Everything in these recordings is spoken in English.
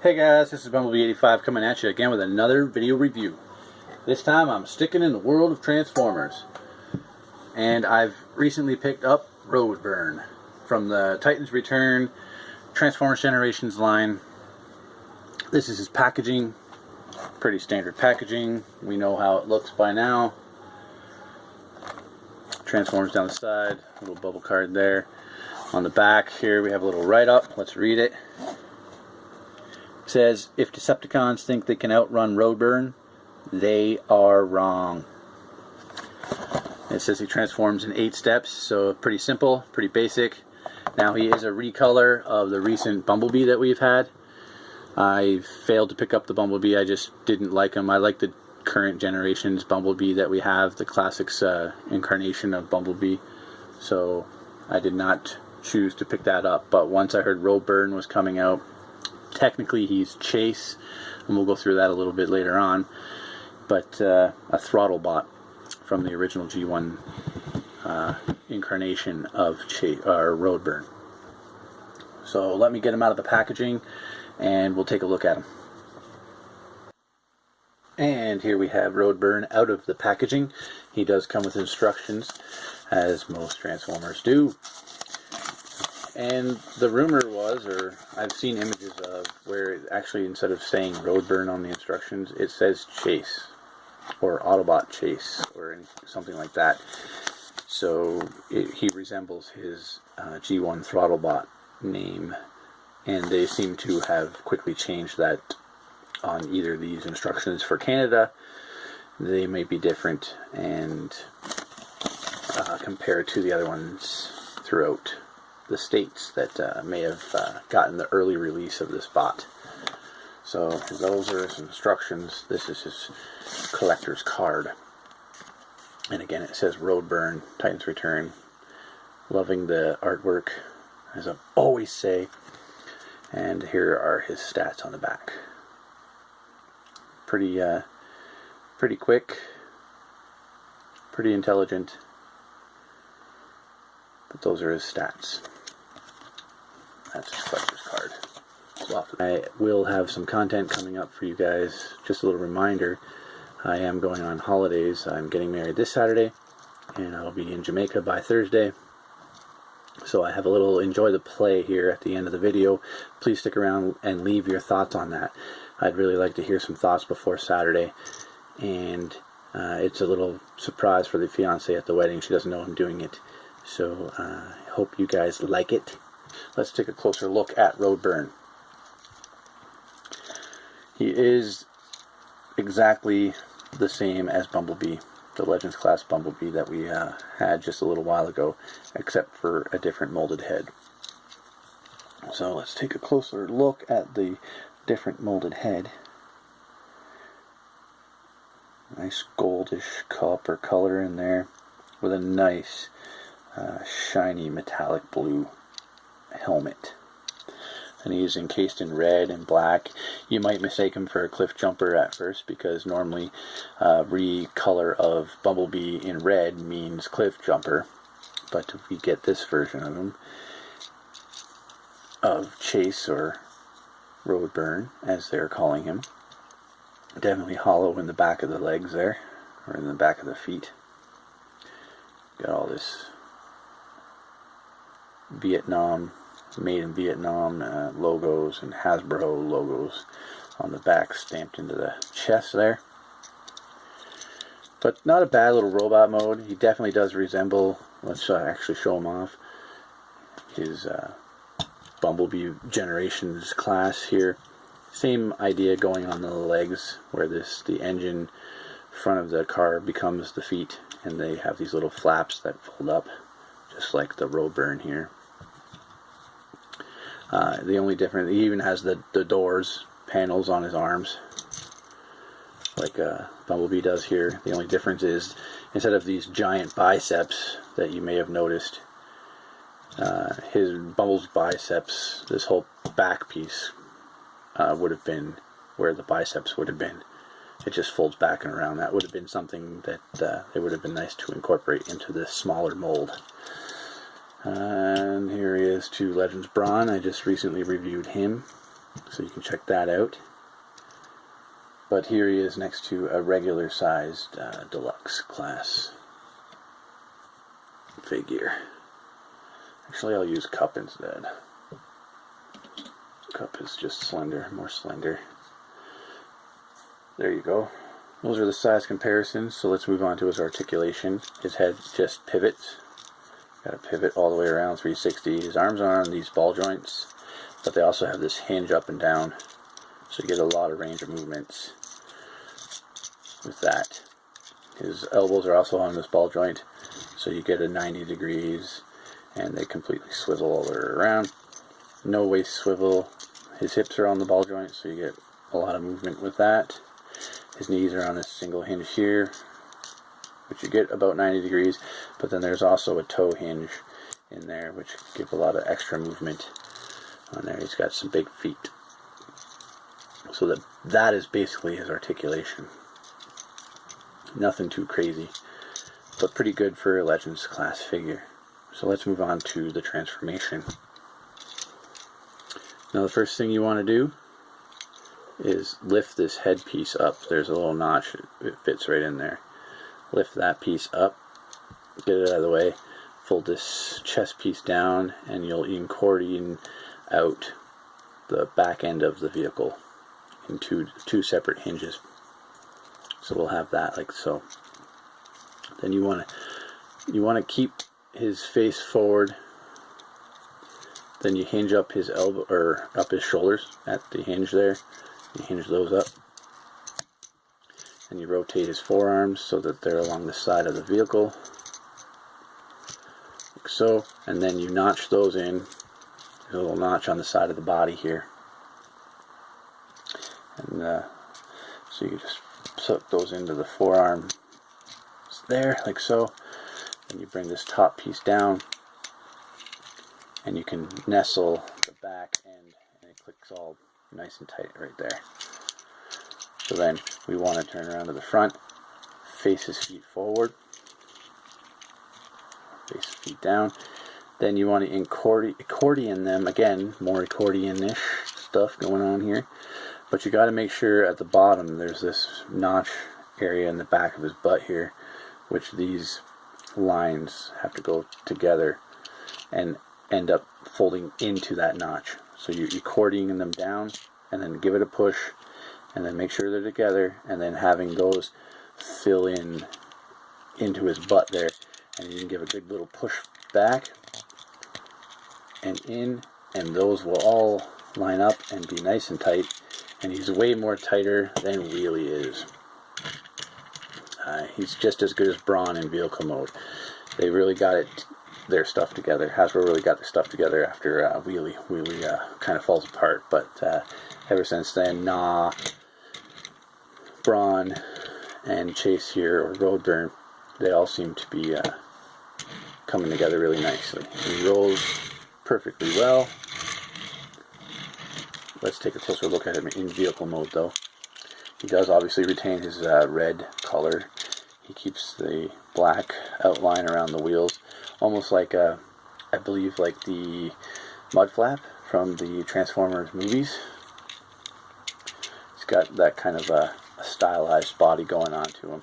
Hey guys, this is Bumblebee85 coming at you again with another video review. This time I'm sticking in the world of Transformers. And I've recently picked up Roadburn from the Titans Return Transformers Generations line. This is his packaging. Pretty standard packaging. We know how it looks by now. Transformers down the side, a little bubble card there. On the back here we have a little write-up. Let's read it. It says, if Decepticons think they can outrun Roadburn, they are wrong. It says he transforms in 8 steps, so pretty simple, pretty basic. Now he is a recolor of the recent Bumblebee that we've had. I failed to pick up the Bumblebee, I just didn't like him. I like the current generation's Bumblebee that we have, the classics incarnation of Bumblebee. So I did not choose to pick that up, but once I heard Roadburn was coming out, technically he's Chase, and we'll go through that a little bit later on, but a throttle bot from the original G1 incarnation of Roadburn. So let me get him out of the packaging and we'll take a look at him. And here we have Roadburn out of the packaging. He does come with instructions, as most Transformers do. And the rumor was, or I've seen images of, where it actually, instead of saying Roadburn on the instructions, it says Chase, or Autobot Chase, or something like that. So he resembles his G1 Throttlebot name, and they seem to have quickly changed that on either of these instructions. For Canada, they may be different, and compared to the other ones throughout the states that may have gotten the early release of this bot. So those are his instructions. This is his collector's card. And again, it says Roadburn, Titans Return. Loving the artwork, as I always say. And here are his stats on the back. Pretty quick, pretty intelligent. But those are his stats. That's his collector's card. I will have some content coming up for you guys. Just a little reminder, I am going on holidays. I'm getting married this Saturday, and I'll be in Jamaica by Thursday. So I have a little enjoy the play here at the end of the video. Please stick around and leave your thoughts on that. I'd really like to hear some thoughts before Saturday. And it's a little surprise for the fiancée at the wedding. She doesn't know I'm doing it. So I hope you guys like it. Let's take a closer look at Roadburn. He is exactly the same as Bumblebee, the Legends class Bumblebee that we had just a little while ago, except for a different molded head. So let's take a closer look at the different molded head. Nice goldish copper color in there, with a nice shiny metallic blue helmet. And he's encased in red and black. You might mistake him for a cliff jumper at first, because normally recolor of Bumblebee in red means cliff jumper. But if we get this version of him, of Chase, or Roadburn as they're calling him, definitely hollow in the back of the legs there, or in the back of the feet. Got all this Vietnam, made in Vietnam logos and Hasbro logos on the back, stamped into the chest there. But not a bad little robot mode. He definitely does resemble, let's actually show him off, his Bumblebee Generations class here. Same idea going on the legs, where the engine front of the car becomes the feet, and they have these little flaps that fold up, just like the Roadburn here. The only difference, he even has the doors panels on his arms, like Bumblebee does here. The only difference is, instead of these giant biceps that you may have noticed, his Bumble's biceps, this whole back piece would have been where the biceps would have been. It just folds back and around. That would have been something that it would have been nice to incorporate into this smaller mold. And here he is to Legends Brawn. I just recently reviewed him. so you can check that out. But here he is next to a regular sized deluxe class figure. Actually, I'll use Cup instead. Cup is just slender, more slender. There you go. Those are the size comparisons, so let's move on to his articulation. His head just pivots. Got a pivot all the way around 360. His arms are on these ball joints, but they also have this hinge up and down, so you get a lot of range of movements with that. His elbows are also on this ball joint, so you get a 90 degrees, and they completely swivel all the way around. No waist swivel. His hips are on the ball joint, so you get a lot of movement with that. His knees are on a single hinge here, which you get about 90 degrees, but then there's also a toe hinge in there, which give a lot of extra movement on there. He's got some big feet. So that is basically his articulation. Nothing too crazy, but pretty good for a Legends class figure. So let's move on to the transformation. Now the first thing you want to do is lift this headpiece up. There's a little notch, it fits right in there. Lift that piece up, get it out of the way, fold this chest piece down, and you'll accordion out the back end of the vehicle in two separate hinges. So we'll have that like so. Then you want to keep his face forward. Then you hinge up his elbow, or up his shoulders at the hinge there. You hinge those up. And you rotate his forearms so that they're along the side of the vehicle, like so. And then you notch those in. There's a little notch on the side of the body here. And so you just suck those into the forearm there, like so. And you bring this top piece down, and you can nestle the back end, and it clicks all nice and tight right there. So then we want to turn around to the front, face his feet forward, face his feet down. Then you want to accordion them, again, more accordion-ish stuff going on here. But you got to make sure at the bottom there's this notch area in the back of his butt here, which these lines have to go together and end up folding into that notch. So you're accordioning them down, and then give it a push, and then make sure they're together, and then having those fill in into his butt there, and you can give a good little push back and in, and those will all line up and be nice and tight. And he's way more tighter than Wheelie is. He's just as good as Brawn in vehicle mode. They really got their stuff together. Hasbro really got their stuff together after Wheelie. Wheelie kind of falls apart, but ever since then, Brawn and Chase here, or Roadburn, they all seem to be coming together really nicely. He rolls perfectly well. Let's take a closer look at him in vehicle mode, though. He does obviously retain his red color. He keeps the black outline around the wheels, almost like I believe like the mud flap from the Transformers movies. He's got that kind of a stylized body going on to him.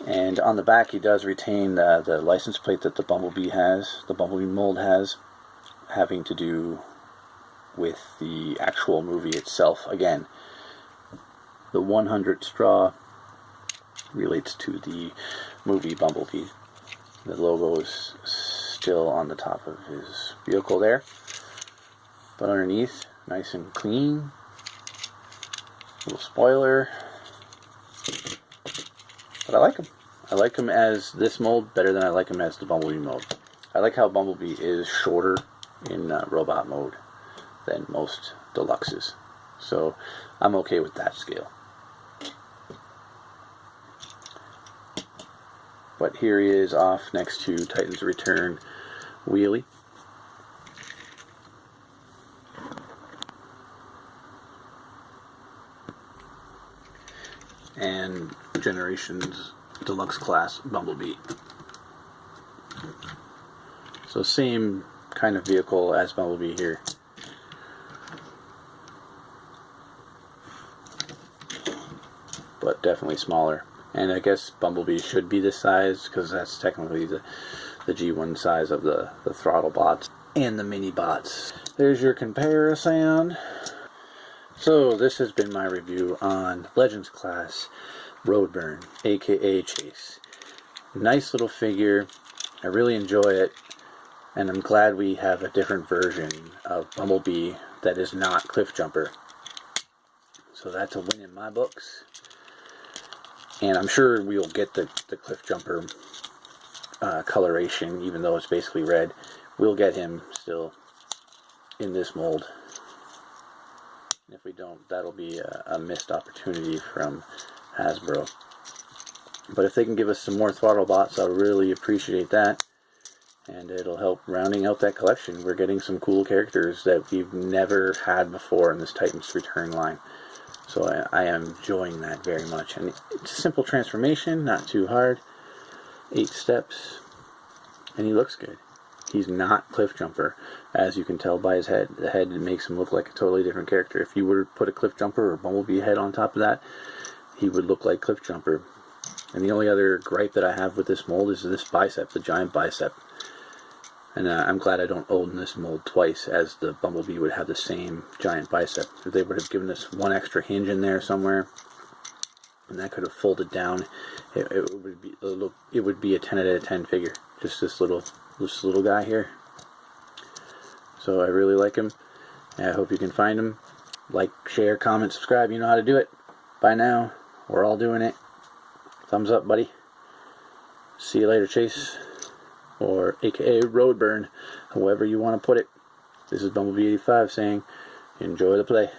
And on the back he does retain the license plate that the Bumblebee has, the Bumblebee mold has, having to do with the actual movie itself. Again, the 100 straw relates to the movie Bumblebee. The logo is still on the top of his vehicle there, but underneath, nice and clean. Little spoiler. But I like him. I like him as this mold better than I like him as the Bumblebee mode. I like how Bumblebee is shorter in robot mode than most deluxes. So I'm okay with that scale. But here he is off next to Titan's Return Wheelie. And Generations Deluxe Class Bumblebee. So same kind of vehicle as Bumblebee here. but definitely smaller. And I guess Bumblebee should be this size because that's technically the G1 size of the throttle bots and the mini bots. There's your comparison. So this has been my review on Legends class Roadburn, aka Chase. Nice little figure. I really enjoy it, and I'm glad we have a different version of Bumblebee that is not Cliffjumper. So that's a win in my books. And I'm sure we'll get the Cliffjumper coloration, even though it's basically red. We'll get him still in this mold. If we don't, that'll be a missed opportunity from Hasbro. But if they can give us some more throttle bots, I'll really appreciate that. And it'll help rounding out that collection. We're getting some cool characters that we've never had before in this Titans Return line. So I am enjoying that very much. And it's a simple transformation, not too hard. 8 steps. And he looks good. He's not Cliffjumper, as you can tell by his head. The head makes him look like a totally different character. If you were to put a Cliffjumper or Bumblebee head on top of that, he would look like Cliffjumper. And the only other gripe that I have with this mold is this bicep, the giant bicep. And I'm glad I don't own this mold twice, as the Bumblebee would have the same giant bicep. If they would have given us one extra hinge in there somewhere, and that could have folded down, it would be a 10 out of 10 figure. Just this little guy here. So I really like him. I hope you can find him. Like, share, comment, subscribe. You know how to do it. By now, we're all doing it. Thumbs up, buddy. See you later, Chase. Or aka Roadburn, however you want to put it. This is Bumblebee 85 saying, enjoy the play.